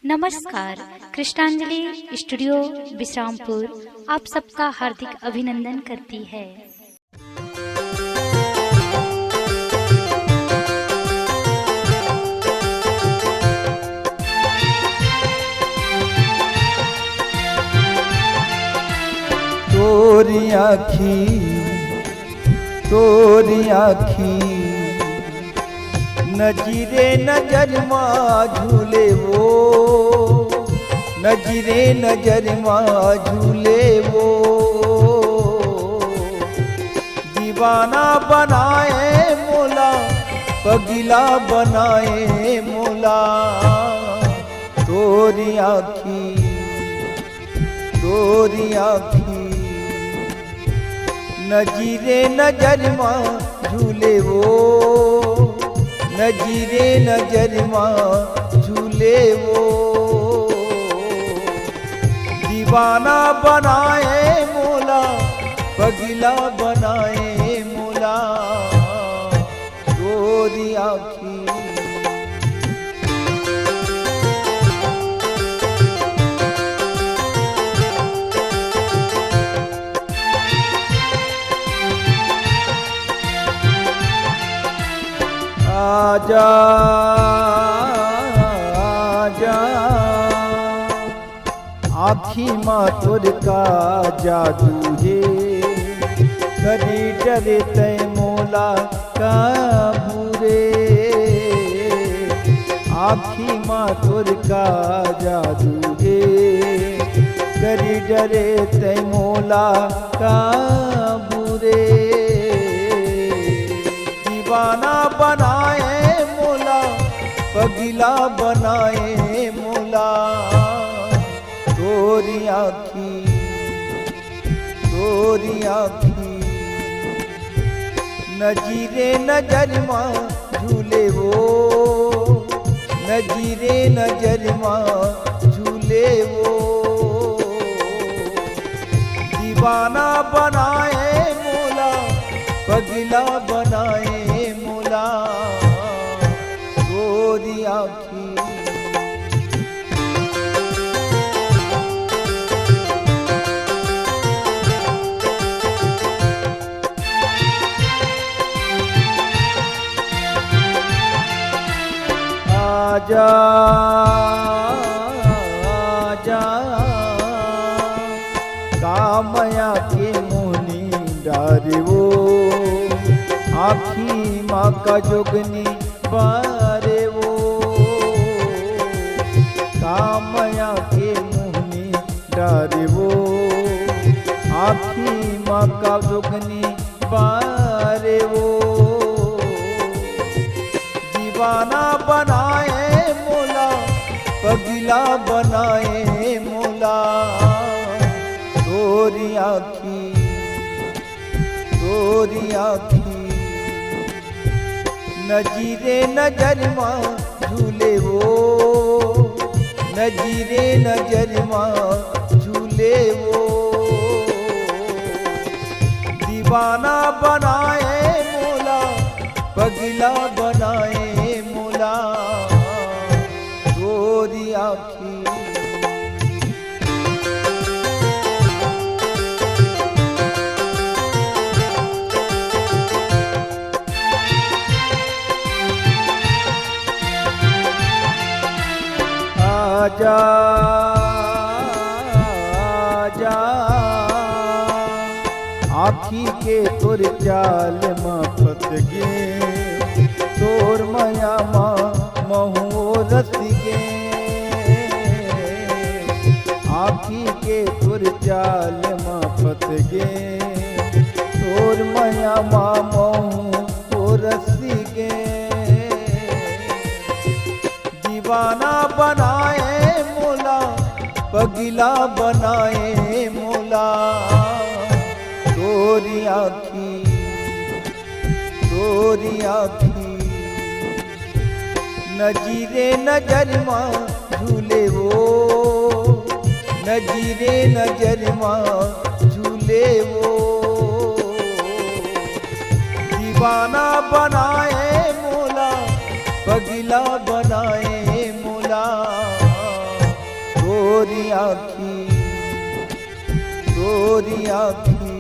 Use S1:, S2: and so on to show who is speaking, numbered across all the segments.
S1: नमस्कार। कृष्णांजलि स्टूडियो विश्रामपुर आप सबका हार्दिक अभिनंदन करती है।
S2: तोरी आखी नजरे नजर माँ झूले वो, नजरे नजर माँ झूले वो। दीवाना बनाए मोला, पगला बनाए मोला। तोरी आखी नजरे नजर माँ झूले वो, नजरे नजर माँ झूले वो। दीवाना बनाए मोला, पगला बनाए मोला। तोरी आखी आजा आजा आखी माँ तोर का जादू है। कभी डरे तय मोला का भूरे। आखी माँ तोर का जादू है। कभी डरे तय मोला का भूरे। दीवाना बनाए मोला, पगला बनाए मोला। तोरी आखी नजरे नजर माँ झूले वो, नजरे नजर माँ झूले वो। दीवाना बनाए मोला, पगला बनाए मोला। तोरी आखी आजा आजा कामया के मोहनी डारे वो। आखी माँ का जोगनी बारे वो। कामया के मोहनी डारे वो। आखी माँ का जोगनी बारे वो। दीवाना बनाए मोला, पगला बनाए मोला। तोरी आखी नजरे नजर माँ झूले वो, नजरे नजर माँ झूले वो। दीवाना बनाए मोला, पगला बनाए मोला। तोरी आखी आजा आजा आखी के तोर चाल माँ पत गे। तोर माया माँ महू रस गे। आखी के तोर चाल माँ पत गे। तोर माया माँ महू रस गे। दीवाना बनाए मोला, पगला बनाए मोला। तोरी आखी नजरे नजर माँ झूले वो, नजरे नजर माँ झूले वो। दीवाना बनाए मोला, पगला बनाए मोला। तोरी आखी तोरी आखी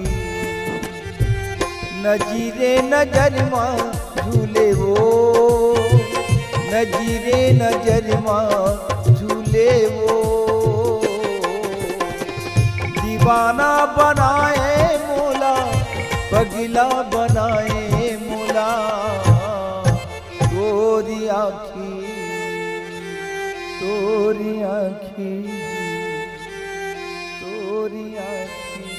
S2: नजीरे नजर मां झूले वो नजीरे नजर मां झूले वो दीवाना बनाए मोला पगला बनाए मोला तोरी आखी तोरी आखी तोरी आखी